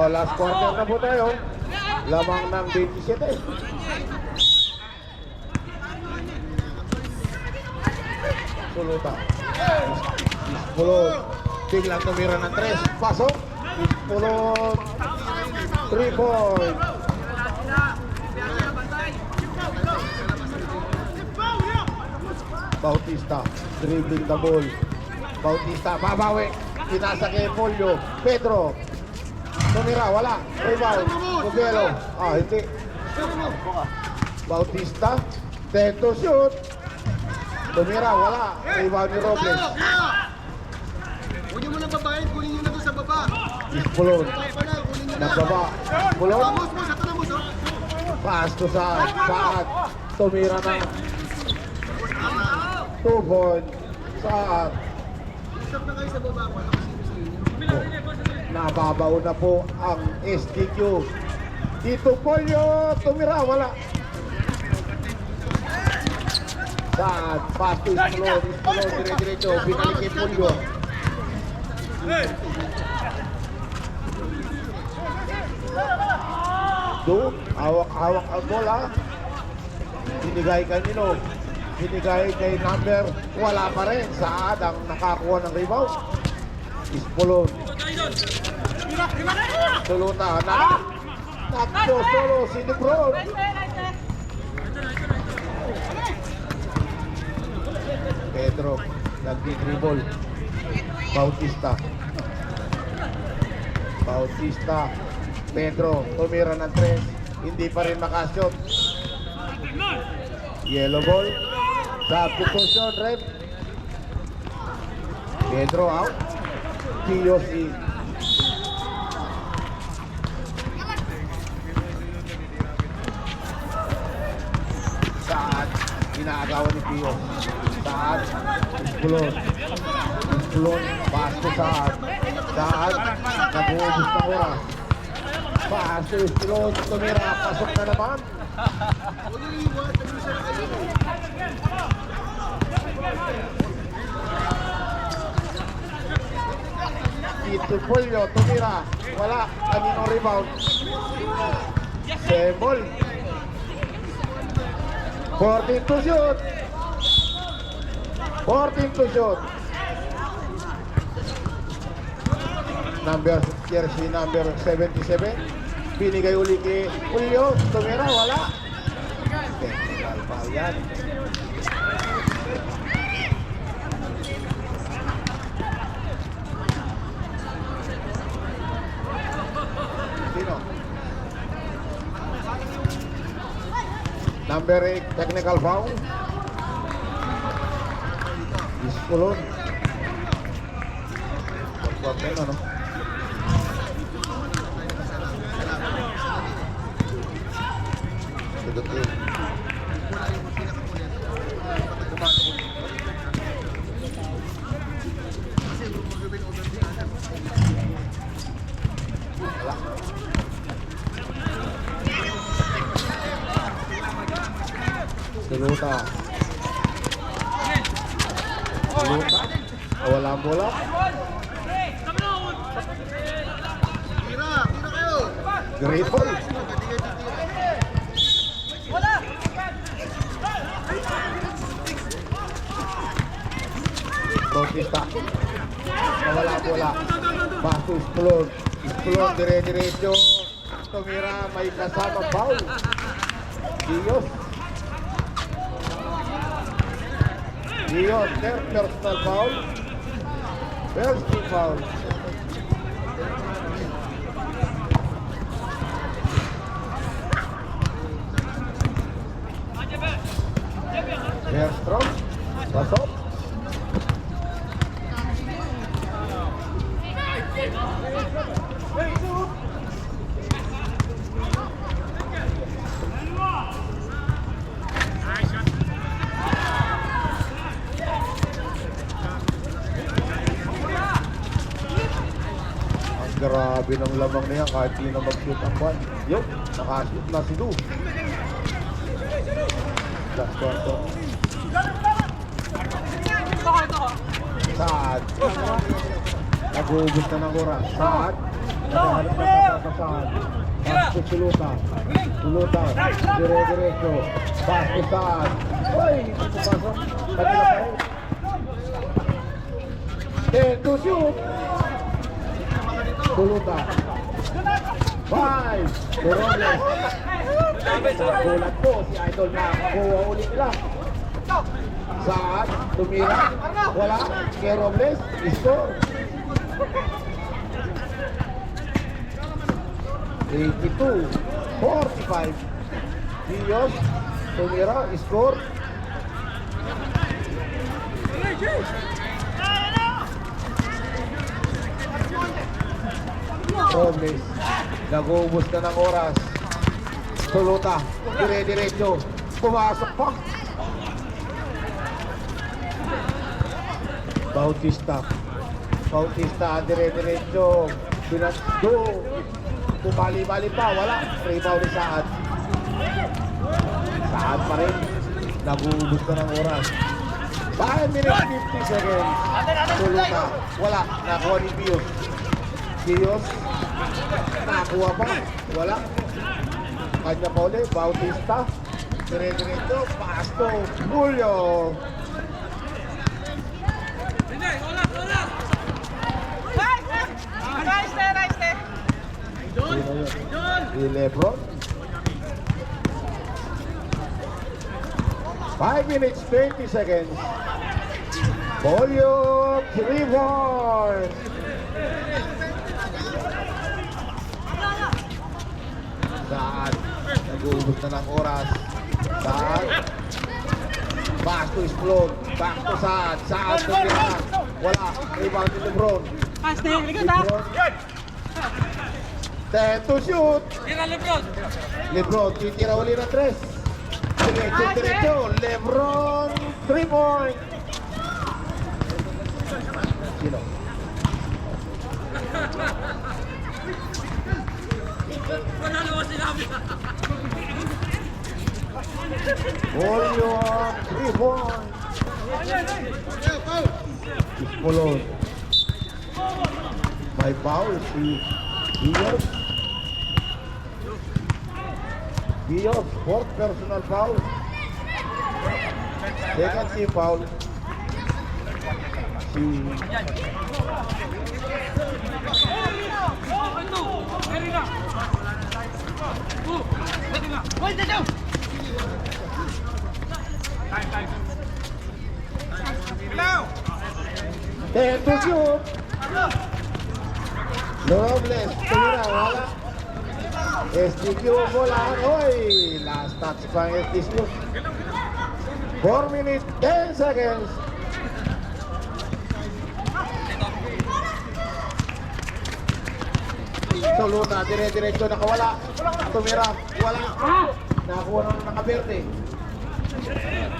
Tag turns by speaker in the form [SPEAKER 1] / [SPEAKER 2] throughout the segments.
[SPEAKER 1] Last quarter na po tayo. Lamang ng 27. Suluta. Ispulot. Biglang tumira ng 3. Pasok. Ispulot. 3 point. Bautista. Dribbling the ball. Bautista. Babawi. Pinasa kay Polio. Pedro. Tumira, wala. Rebound. Cubelo. Hindi. Bautista. Tento shoot. Tumira, wala. Rebound ni Robles.
[SPEAKER 2] Huwag niyo muna babayin. Kunin niyo na doon sa baba.
[SPEAKER 1] Ispulon. Nagbaba. Ispulon. Pass to Saad. Tumira na. 2 point. Saad.
[SPEAKER 2] Stop na kayo sa baba.
[SPEAKER 1] Nababaw na po ang SDQ. Dito Polio, tumira, wala. Saad, pass to Ispulon, dire-diretso, binalik kay Polio. Hawak ang bola. Binigay kanino? Binigay kay number, wala pa rin. Saad ang nakakuha ng rebound. Ispulon. Suluta na. Nakso solo si Lebron. Pedro nagdi-dribble. Bautista. Pedro tumira ng 3. Hindi pa rin makashot. Yellow ball. Substitution ref. Pedro out. POC. Saad, inaagawan ni Pio. Saad, Ispulon. Pass to Saad. Saad, nag-uubos na oras. Pass to Ispulon, tumira, pasok na naman. Dito Polio, tumira, wala, kanino rebound. Sembol. 14 to shoot. Jersey number 77. Binigay uli kay Polio, tumira, wala. Technical foul yan. Number 8, technical foul. Ispulon. Pagpapin, ano? Sudutin. Suluta. Wala ang bola.
[SPEAKER 2] Tira kayo.
[SPEAKER 1] Great ball. Bautista. Wala ang bola. Pass to Ispulon. Dire-diretso. Tumira, may kasama foul. Dios, third personal foul. First team foul. Bergstrom, pasok. Grabe ng lamang na yan kahit hindi na mag-shoot ang kwan. Yup, nakashoot na si Du. Last quarter. Saad. Nag-uubos na ng oras. Saad. Naghahanap na pasasasahan. Basket Suluta. Suluta. Dire-diretso. Basket Saad. Uy! Hindi pumasok. Kanila pa rin. 10 to shoot. Suluta. 5. Corones. Nagulat po si Idol na kuha ulit lang. Saad, tumira, wala, kay Robles, score. 82-45. Dios, tumira, score. Robles, nag-uubos na ng oras. Suluta, dire-diretso, pumasok pa. Bautista, dire-diretso, binasdo, bumali-bali pa, wala, rebound ni Saad. Saad pa rin, nag-uubos na ng oras. 5 minutes 50 seconds. Suluta, wala, nakuha ni Pius. Pius, nakuha pa, wala. Kanya pa ulit, Bautista, dire-diretso, pasto, Julio. Si Lebron. 5 minutes 20 seconds. Volume 3-1. Saad, nag-uubos na ng oras. Saad, pass to explode. Back to Saad. Saad to Lebron. Wala, rebound ni Lebron. Lebron. 10 to shoot.
[SPEAKER 3] Tira Lebron.
[SPEAKER 1] Lebron, titira uli ng 3. Diretso. Lebron, 3 point. Sino?
[SPEAKER 3] Wala naman sinabi.
[SPEAKER 1] Volume, 3 point. Ispolon. May foul si Dios. Dios, 4th personal foul. Second team foul. Si Ten to shoot. Robles, tumira, wala. SDQ bola. Oy, last touch pa ang SDQ. 4 minutes, 10 seconds. Suluta, dire-diretso, nakawala. Tumira, wala. Nakakuha ng nakaberde.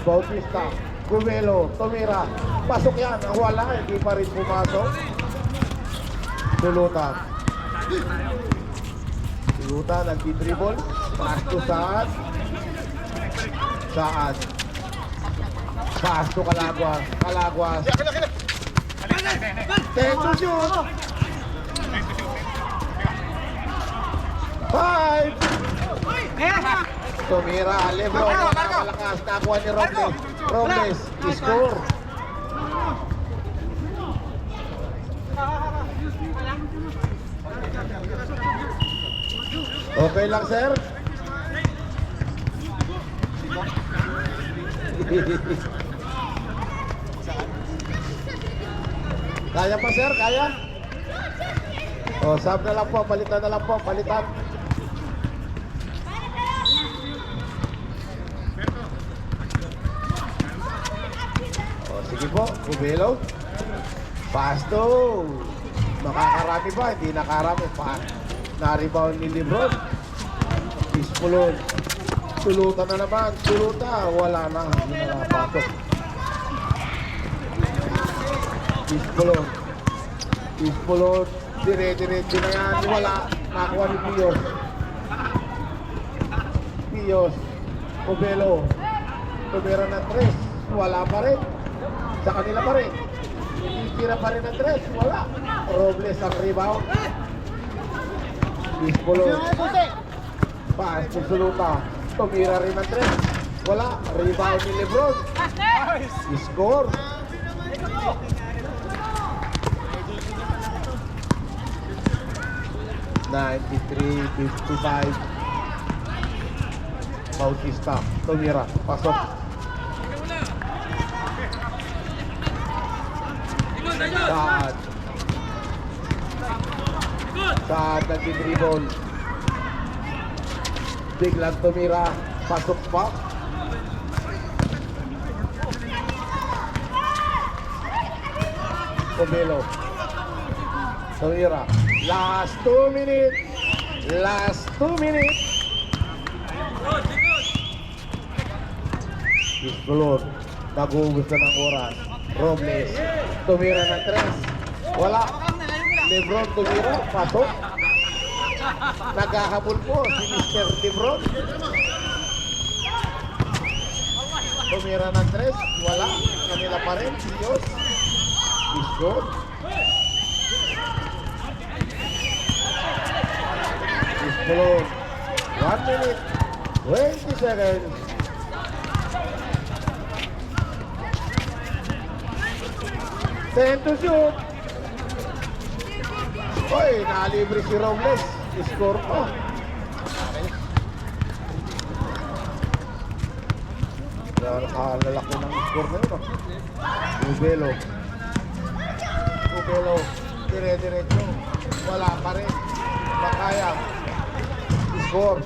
[SPEAKER 1] Bautista, Gumelo, tumira. Pasok yan, wala, hindi pa rin pumasok. Suluta. Suluta, nagdi-dribble. Pass to Saad. Saad. Pass to Calagwas. Calagwas. Tenso shoot. 5. Tumira, Lebron, malakas, nakuha ni Robles. Robles, score. Okay lang, sir? Kaya pa, sir? Kaya? O, sub na lang po, palitan na lang po, palitan. Sige po, Gumelo. Pasto. Makakarami ba? Hindi nakarami pa. Na-rebound ni Lebron. Ispulon. Suluta na naman. Suluta. Wala na. Hindi na napasok. Ispulon. Ispulon. Dire-diretso na yan. Wala. Nakuha ni Pios. Pios. Obelo. Tumira ng 3. Wala pa rin. Sa kanila pa rin. Titira pa rin ng 3. Wala. Robles ang rebound. Bispolo. Paas ni Suluta. Tumira rin ng 3. Wala. Rebound ni Lebron. Score. (93-55). Bautista. Tumira. Pasok. Saad. Saad nag-dribble. Biglang tumira. Pasok pa. Obelo. Tumira. Last 2 minutes. Last 2 minutes. Iskulon. Nag-uubos na ng oras. Robles. Tumira ng 3. Wala. Lebron tumira. Pasok. Naghahabol po si Mr. Lebron. Tumira ng 3. Wala. Kanila pa rin. Diyos. Iskulon. Iskulon. 1 minute. 20 seconds. Send to shoot. Oy, nalibre si Robles. Score pa. Nakalalaki ng score na yun. Ubelo. Ubelo. Dire-diretso. Wala pa rin. Makaya. Score.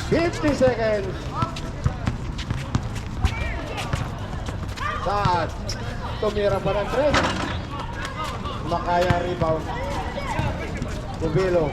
[SPEAKER 1] 50 seconds. Saad. Tumira pa ng 3. Makaya rebound. Ubelo.